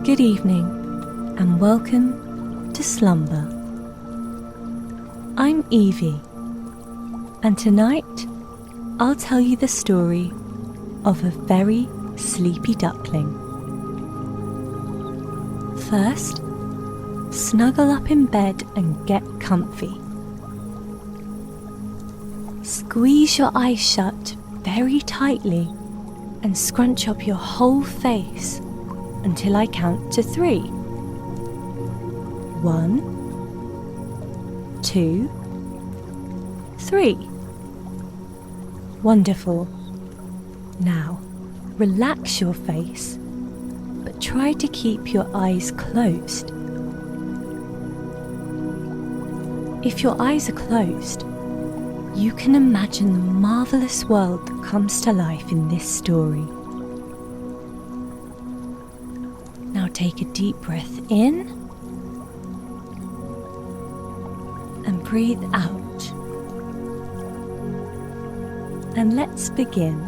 Good evening and welcome to Slumber. I'm Evie, and tonight I'll tell you the story of a very sleepy duckling. First, snuggle up in bed and get comfy. Squeeze your eyes shut very tightly and scrunch up your whole face until I count to 3. 1, 2, 3. Wonderful. Now, relax your face, but try to keep your eyes closed. If your eyes are closed, you can imagine the marvelous world that comes to life in this story. Now take a deep breath in and breathe out. And let's begin.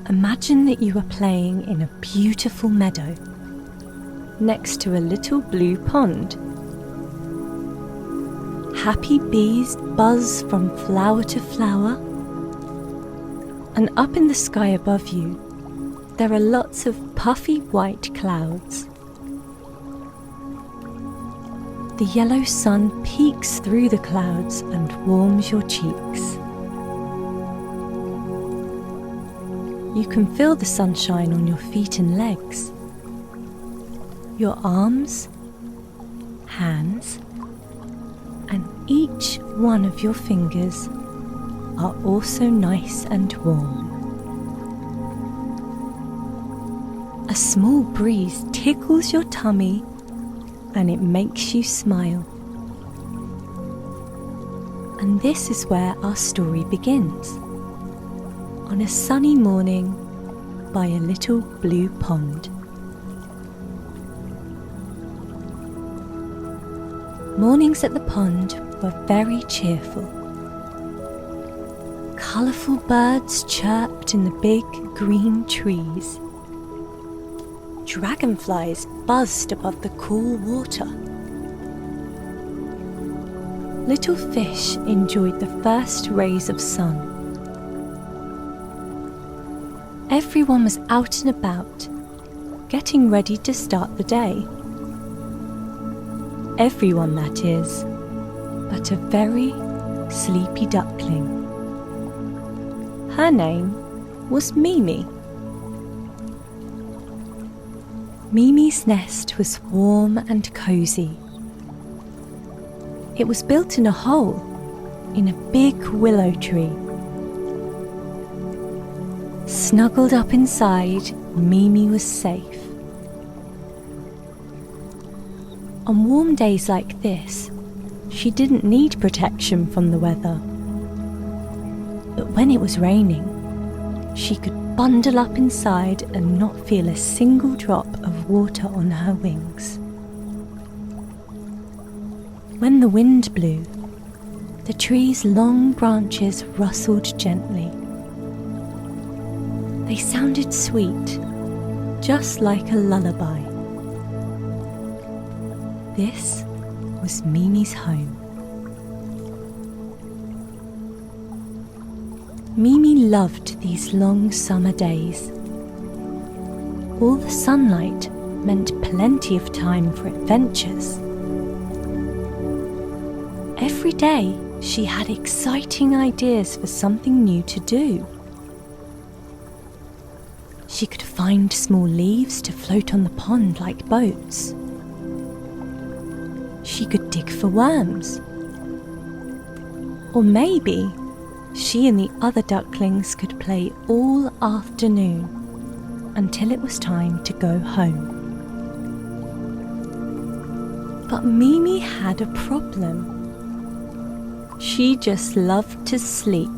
Imagine that you are playing in a beautiful meadow next to a little blue pond. Happy bees buzz from flower to flower, and up in the sky above you, there are lots of puffy white clouds. The yellow sun peeks through the clouds and warms your cheeks. You can feel the sunshine on your feet and legs. Your arms, hands, and each one of your fingers are also nice and warm. A small breeze tickles your tummy and it makes you smile. And this is where our story begins, on a sunny morning by a little blue pond. Mornings at the pond were very cheerful. Colourful birds chirped in the big green trees. Dragonflies buzzed above the cool water. Little fish enjoyed the first rays of sun. Everyone was out and about, getting ready to start the day. Everyone, that is, but a very sleepy duckling. Her name was Mimi. Mimi's nest was warm and cosy. It was built in a hole in a big willow tree. Snuggled up inside, Mimi was safe. On warm days like this, she didn't need protection from the weather. But when it was raining, she could bundle up inside and not feel a single drop of water on her wings. When the wind blew, the tree's long branches rustled gently. They sounded sweet, just like a lullaby. This was Mimi's home. Mimi loved these long summer days. All the sunlight meant plenty of time for adventures. Every day she had exciting ideas for something new to do. She could find small leaves to float on the pond like boats. She could dig for worms. Or maybe she and the other ducklings could play all afternoon until it was time to go home. But Mimi had a problem. She just loved to sleep.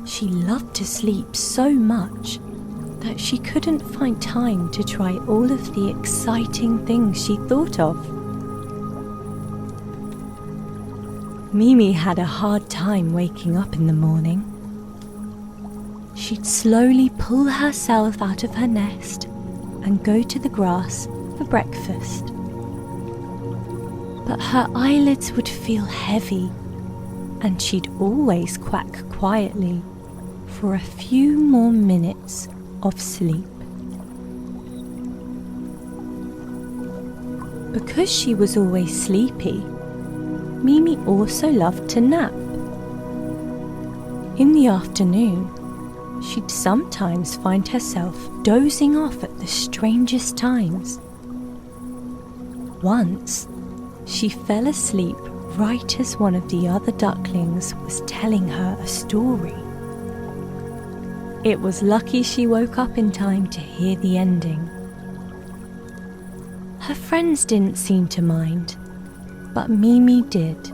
She loved to sleep so much that she couldn't find time to try all of the exciting things she thought of. Mimi had a hard time waking up in the morning. she'd slowly pull herself out of her nest and go to the grass for breakfast. But her eyelids would feel heavy, and she'd always quack quietly for a few more minutes of sleep. Because she was always sleepy, Mimi also loved to nap. In the afternoon, she'd sometimes find herself dozing off at the strangest times. Once, she fell asleep right as one of the other ducklings was telling her a story. It was lucky she woke up in time to hear the ending. Her friends didn't seem to mind, but Mimi did.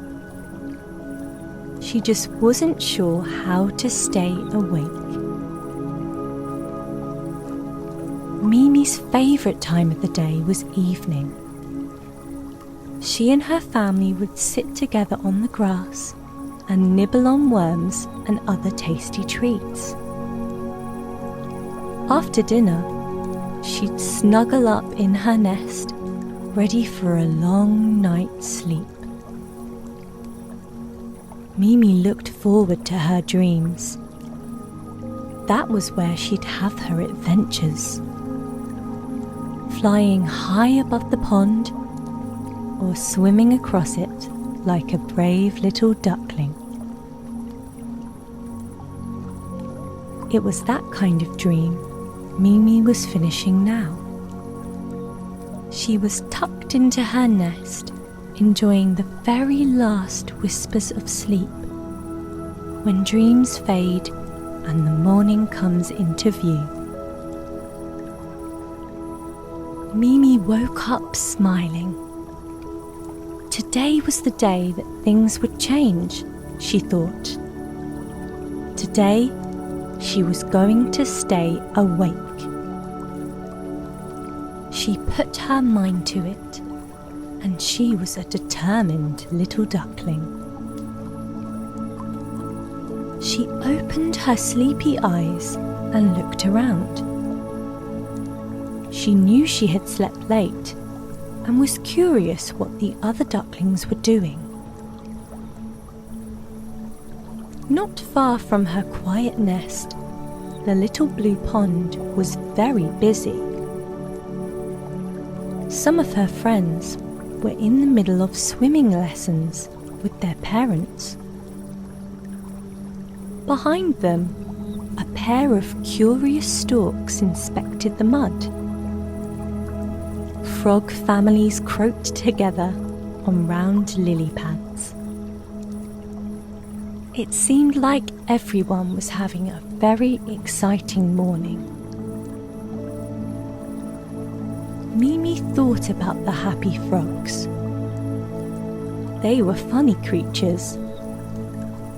She just wasn't sure how to stay awake. Mimi's favourite time of the day was evening. She and her family would sit together on the grass and nibble on worms and other tasty treats. After dinner, she'd snuggle up in her nest, ready for a long night's sleep. Mimi looked forward to her dreams. That was where she'd have her adventures. Flying high above the pond, or swimming across it like a brave little duckling. It was that kind of dream Mimi was finishing now. She was tucked into her nest, enjoying the very last whispers of sleep, when dreams fade and the morning comes into view. Mimi woke up smiling. Today was the day that things would change, she thought. Today, she was going to stay awake. She put her mind to it, and she was a determined little duckling. She opened her sleepy eyes and looked around. She knew she had slept late and was curious what the other ducklings were doing. Not far from her quiet nest, the little blue pond was very busy. Some of her friends were in the middle of swimming lessons with their parents. Behind them, a pair of curious storks inspected the mud. Frog families croaked together on round lily pads. It seemed like everyone was having a very exciting morning. Mimi thought about the happy frogs. They were funny creatures,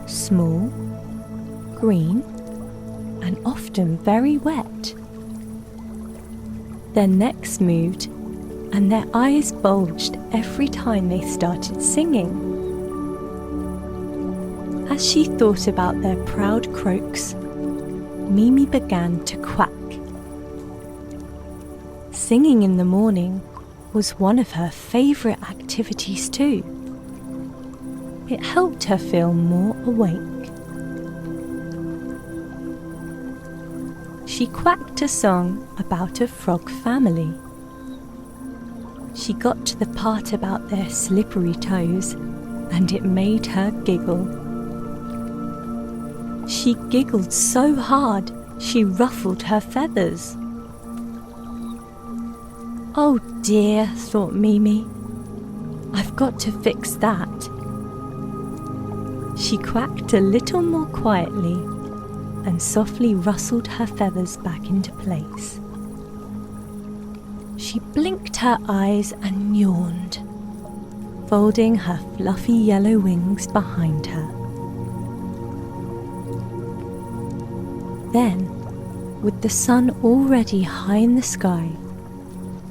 small, green, and often very wet. Their necks moved and their eyes bulged every time they started singing. As she thought about their proud croaks, Mimi began to quack. Singing in the morning was one of her favourite activities too. It helped her feel more awake. She quacked a song about a frog family. She got to the part about their slippery toes, and it made her giggle. She giggled so hard, she ruffled her feathers. Oh dear, thought Mimi. I've got to fix that. She quacked a little more quietly and softly rustled her feathers back into place. She blinked her eyes and yawned, folding her fluffy yellow wings behind her. Then, with the sun already high in the sky,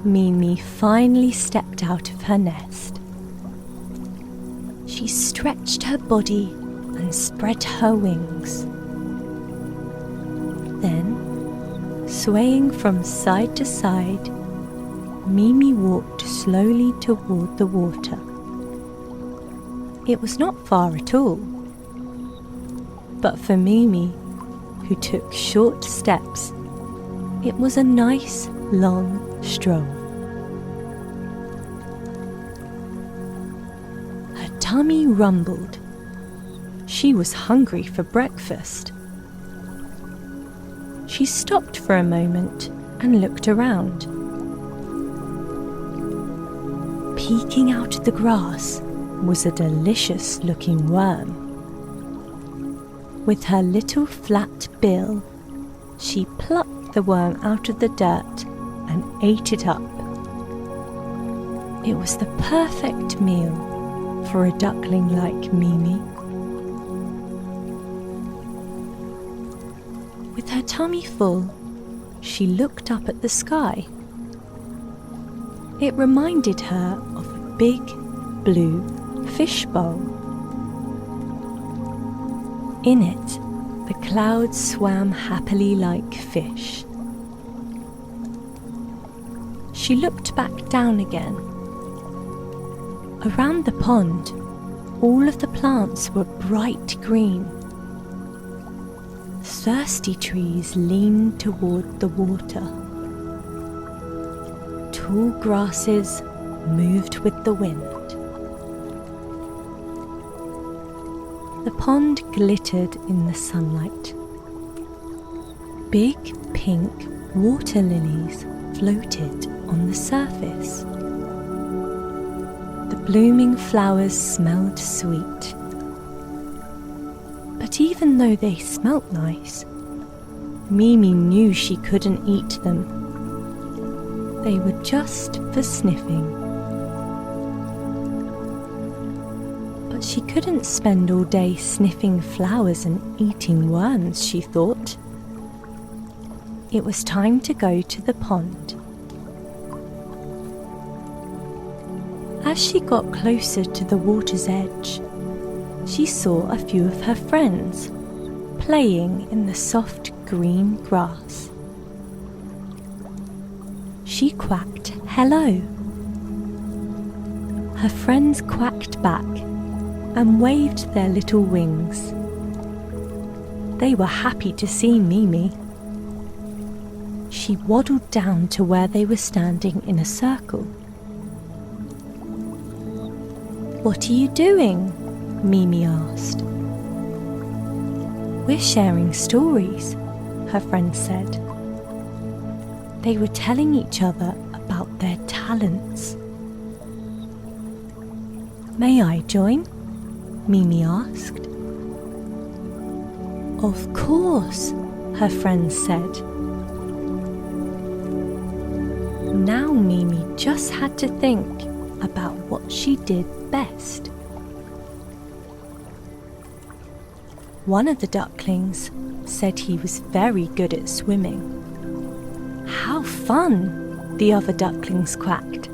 Mimi finally stepped out of her nest. She stretched her body and spread her wings. Then, swaying from side to side, Mimi walked slowly toward the water. It was not far at all. But for Mimi, who took short steps, it was a nice, long stroll. Her tummy rumbled. She was hungry for breakfast. She stopped for a moment and looked around. Peeking out of the grass was a delicious-looking worm. With her little flat bill, she plucked the worm out of the dirt and ate it up. It was the perfect meal for a duckling like Mimi. With her tummy full, she looked up at the sky. It reminded her of a big blue fishbowl. In it, the clouds swam happily like fish. She looked back down again. Around the pond, all of the plants were bright green. Thirsty trees leaned toward the water. Tall grasses moved with the wind. The pond glittered in the sunlight. Big pink water lilies floated on the surface. The blooming flowers smelled sweet. But even though they smelt nice, Mimi knew she couldn't eat them. They were just for sniffing. But she couldn't spend all day sniffing flowers and eating worms, she thought. It was time to go to the pond. As she got closer to the water's edge, she saw a few of her friends playing in the soft green grass. She quacked hello. Her friends quacked back and waved their little wings. They were happy to see Mimi. She waddled down to where they were standing in a circle. "What are you doing?" Mimi asked. "We're sharing stories," her friends said. They were telling each other about their talents. "May I join?" Mimi asked. "Of course," her friends said. Now Mimi just had to think about what she did best. One of the ducklings said he was very good at swimming. "How fun!" the other ducklings quacked.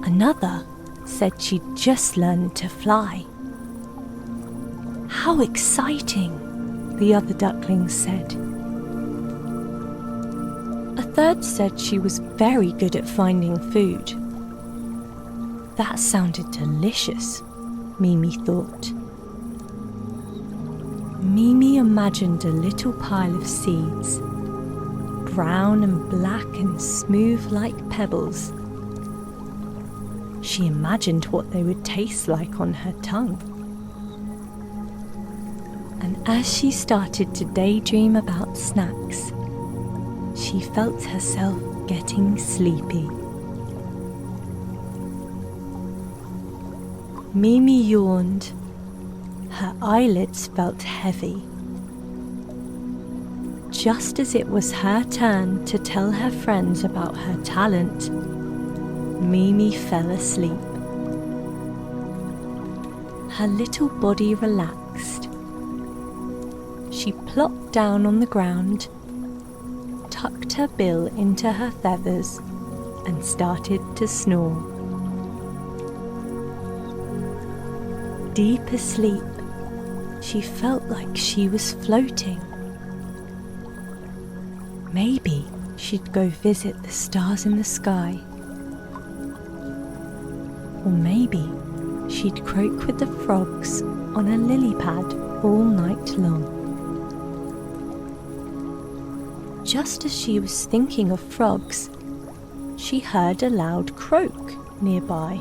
Another said she'd just learned to fly. "How exciting!" the other ducklings said. A third said she was very good at finding food. That sounded delicious, Mimi thought. Mimi imagined a little pile of seeds, brown and black and smooth like pebbles. She imagined what they would taste like on her tongue. And as she started to daydream about snacks, she felt herself getting sleepy. Mimi yawned. Her eyelids felt heavy. Just as it was her turn to tell her friends about her talent, Mimi fell asleep. Her little body relaxed. She plopped down on the ground, tucked her bill into her feathers, and started to snore. Deep asleep, she felt like she was floating. Maybe she'd go visit the stars in the sky. Or maybe she'd croak with the frogs on a lily pad all night long. Just as she was thinking of frogs, she heard a loud croak nearby.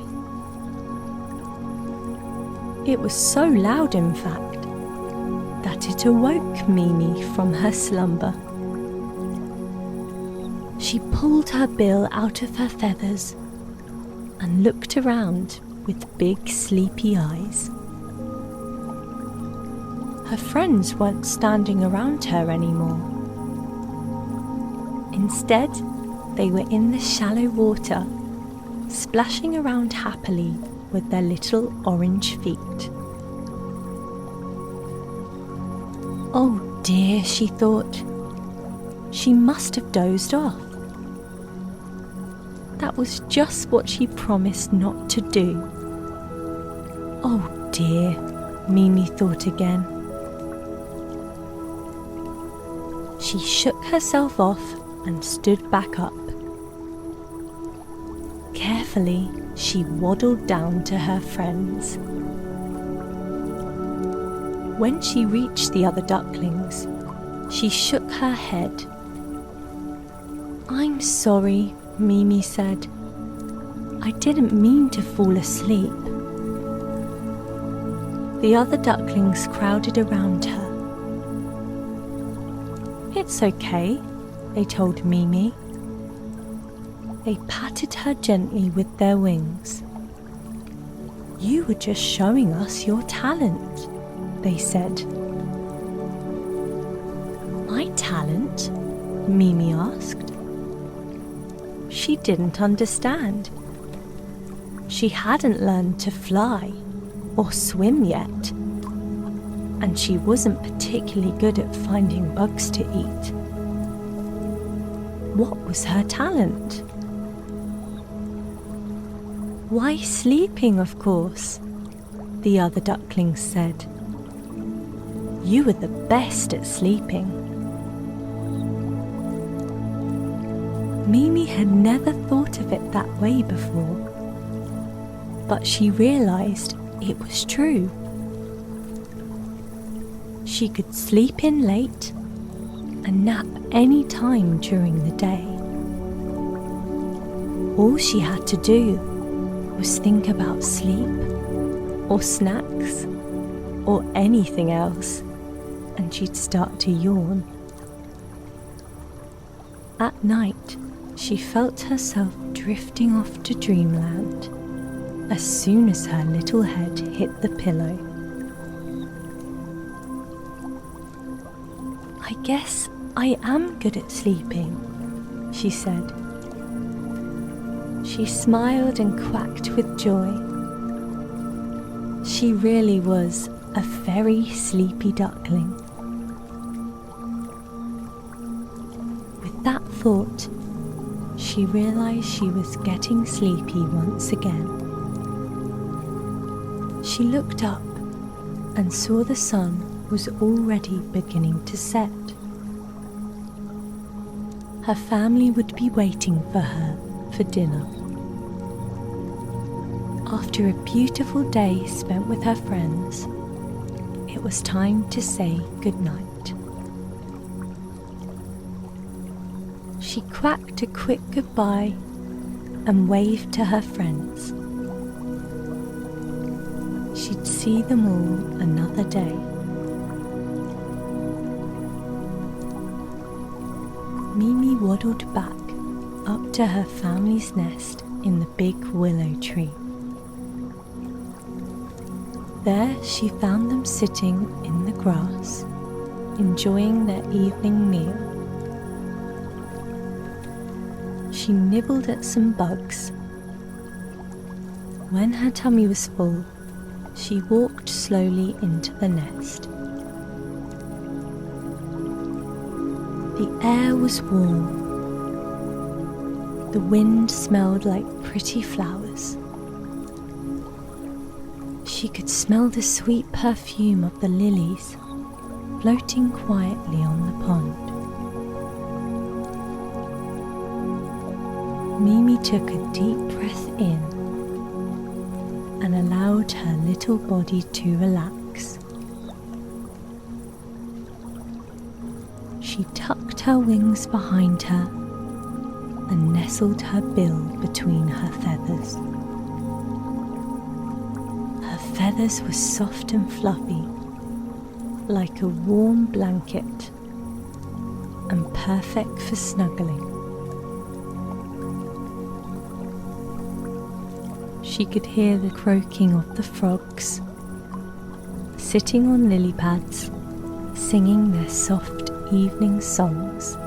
It was so loud, in fact, that it awoke Mimi from her slumber. She pulled her bill out of her feathers and looked around with big sleepy eyes. Her friends weren't standing around her anymore. Instead, they were in the shallow water, splashing around happily with their little orange feet. Oh dear, she thought. She must have dozed off. That was just what she promised not to do. Oh dear, Mimi thought again. She shook herself off and stood back up. Carefully, she waddled down to her friends. When she reached the other ducklings, she shook her head. "I'm sorry," Mimi said. "I didn't mean to fall asleep." The other ducklings crowded around her. "It's okay," they told Mimi. They patted her gently with their wings. "You were just showing us your talent," they said. "My talent?" Mimi asked. She didn't understand. She hadn't learned to fly or swim yet, and she wasn't particularly good at finding bugs to eat. What was her talent? "Why, sleeping, of course," the other ducklings said. "You were the best at sleeping." Mimi had never thought of it that way before, but she realized it was true. She could sleep in late and nap any time during the day. All she had to do was think about sleep or snacks or anything else, and she'd start to yawn. At night, she felt herself drifting off to dreamland as soon as her little head hit the pillow. "I guess I am good at sleeping," she said. She smiled and quacked with joy. She really was a very sleepy duckling. With that thought, she realized she was getting sleepy once again. She looked up and saw the sun was already beginning to set. Her family would be waiting for her for dinner. After a beautiful day spent with her friends, it was time to say goodnight. She quacked a quick goodbye and waved to her friends. She'd see them all another day. Mimi waddled back up to her family's nest in the big willow tree. There she found them sitting in the grass, enjoying their evening meal. She nibbled at some bugs. When her tummy was full, she walked slowly into the nest. The air was warm. The wind smelled like pretty flowers. She could smell the sweet perfume of the lilies floating quietly on the pond. took a deep breath in and allowed her little body to relax. She tucked her wings behind her and nestled her bill between her feathers. Her feathers were soft and fluffy, like a warm blanket, and perfect for snuggling. She could hear the croaking of the frogs, sitting on lily pads, singing their soft evening songs.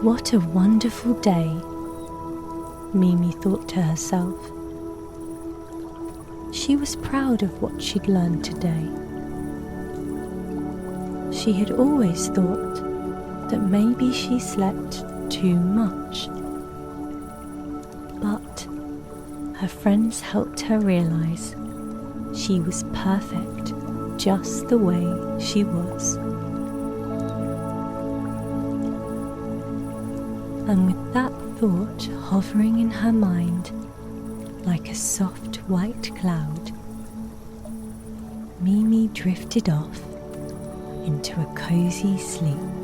What a wonderful day, Mimi thought to herself. She was proud of what she'd learned today. She had always thought that maybe she slept too much. But her friends helped her realize she was perfect just the way she was. And with that thought hovering in her mind like a soft white cloud, Mimi drifted off into a cozy sleep.